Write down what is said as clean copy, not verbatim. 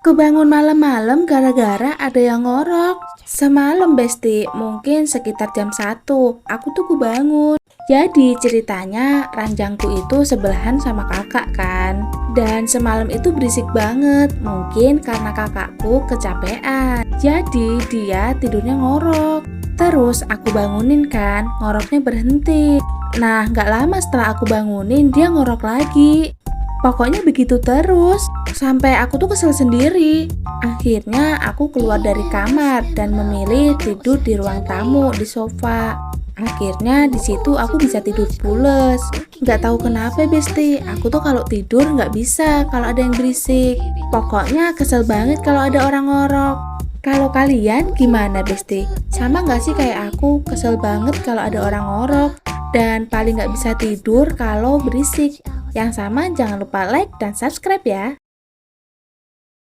Kebangun malam-malam gara-gara ada yang ngorok. Semalam Besti, mungkin sekitar jam 1, aku tuh kebangun. Jadi ceritanya ranjangku itu sebelahan sama kakak kan. Dan semalam itu berisik banget, mungkin karena kakakku kecapean. Jadi dia tidurnya ngorok. Terus aku bangunin kan, ngoroknya berhenti. Nah, gak lama setelah aku bangunin, dia ngorok lagi. Pokoknya begitu terus, sampai aku tuh kesel sendiri. Akhirnya aku keluar dari kamar dan memilih tidur di ruang tamu di sofa. Akhirnya di situ aku bisa tidur pules. Nggak tahu kenapa Besti, aku tuh kalau tidur nggak bisa kalau ada yang berisik. Pokoknya kesel banget kalau ada orang ngorok. Kalau kalian gimana Besti? Sama nggak sih kayak aku, kesel banget kalau ada orang ngorok? Dan paling nggak bisa tidur kalau berisik. Yang sama jangan lupa like dan subscribe ya.